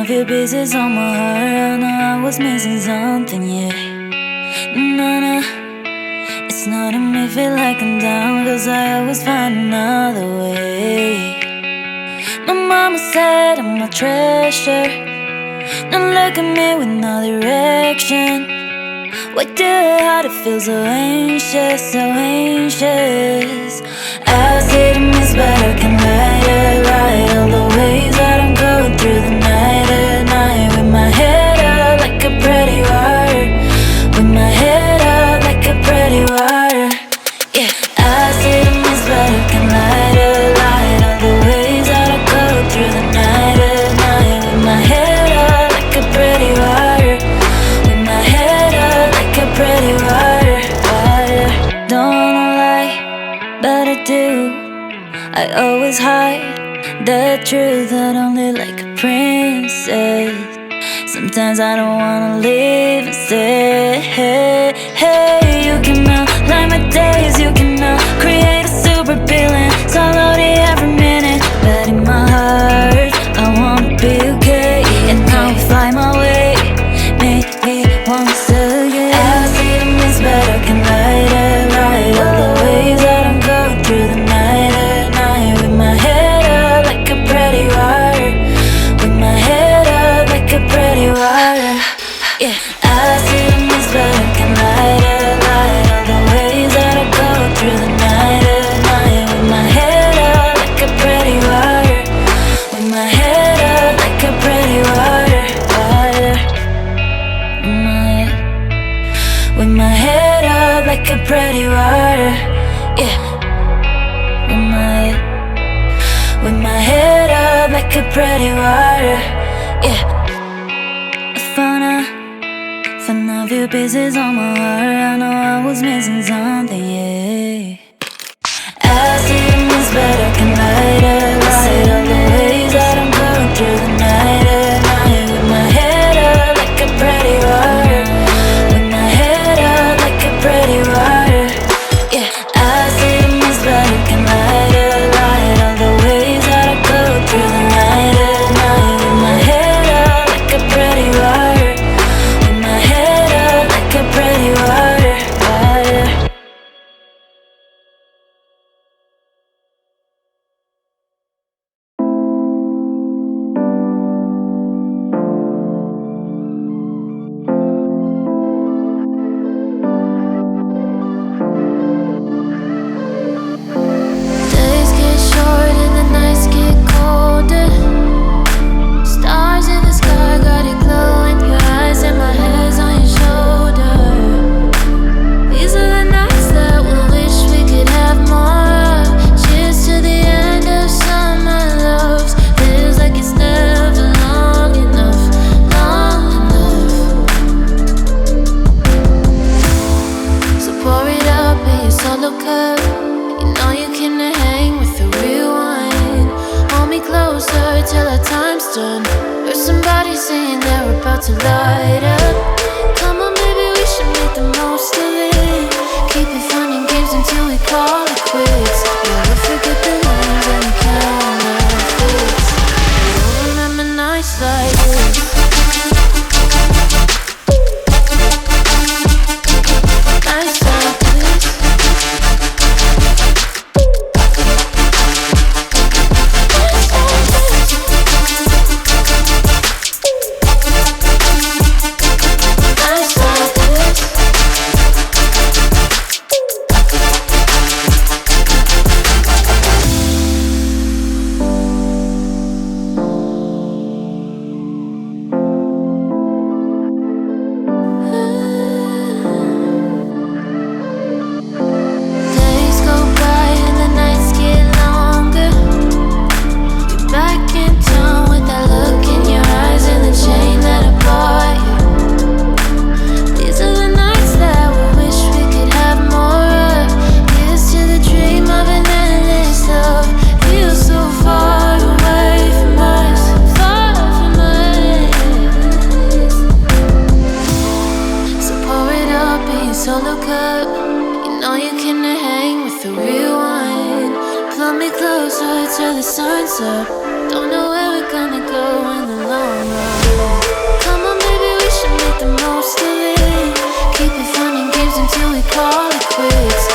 of your pieces on my heart. I know I was missing something, yeah. Nah, it's not to me feel like I'm down, cause I always find another way. My mama said I'm a treasure. Now look at me with no direction. Why do I hide to feel so anxious, so anxious? I see the mist, but I can light it, light all the ways that I'm going through the night at night. With my head up like a pretty wire, with my head up like a pretty wire. Yeah, I see the mist, but I can light it, light all the ways that I go through the night at night. With my head up like a pretty wire, with my head up like a pretty wire, wire. Don't wanna lie, but I do. I always hide the truth, I don't live like a princess. Sometimes I don't wanna leave and say, hey, hey, you can light my days, you can create a super feeling, slowly every minute. But in my heart, I wanna be okay, and now I fly my way, make me once again. I see the mist, but I can light it, light all the ways that I'm going through the night at night. With my head up like a pretty wire, with my head up like a pretty wire. Yeah, I see the mist, but I can light it, light all the ways that I go through the night at night. With my head up like a pretty wire, with my head up like a pretty wire, wire. With my head up like a pretty wire, yeah. With my head up like a pretty wire, yeah. I found a few pieces on my heart. I know I was missing something, yeah. I see the mist, but I can light it, light all the ways that I'm going through the night at night. With my head up like a pretty wire, with my head up like a pretty wire, yeah. I see the mist, but I can light it, light all the ways that I go through the night at night. With my head up like a pretty wire, with my head up like a pretty wire, wire. Days get short and the nights get colder. Stars in the sky got it glowing. Your eyes and my head's on your shoulder. These are the nights that we wish we could have more of. Cheers to the end of summer loves. Feels like it's never long enough, long enough. So pour it up in your solo cup. You know you can hang with the real one. Hold me closer till our time's done. Heard somebody saying they're about to light up. Come on, maybe we should make the most of it. Keep it fun and games until we call it quits. Never forget the lines and the counterfeits. You'll remember nights like this. Nights like this. Nights like this. Days go by and the nights get longer. You're back in town with that look in your eyes and the chain that I bought you. These are the nights that we wish we could have more of. Here's to the dream of an endless love. Feels so far away from us, far from us. So pour it up in your solo cup. You know you can hang with the real one. Pull me closer till the sun's up. Don't know where we're gonna go in the long run. Come on, baby, we should make the most of it. Keep it fun and games until we call it quits.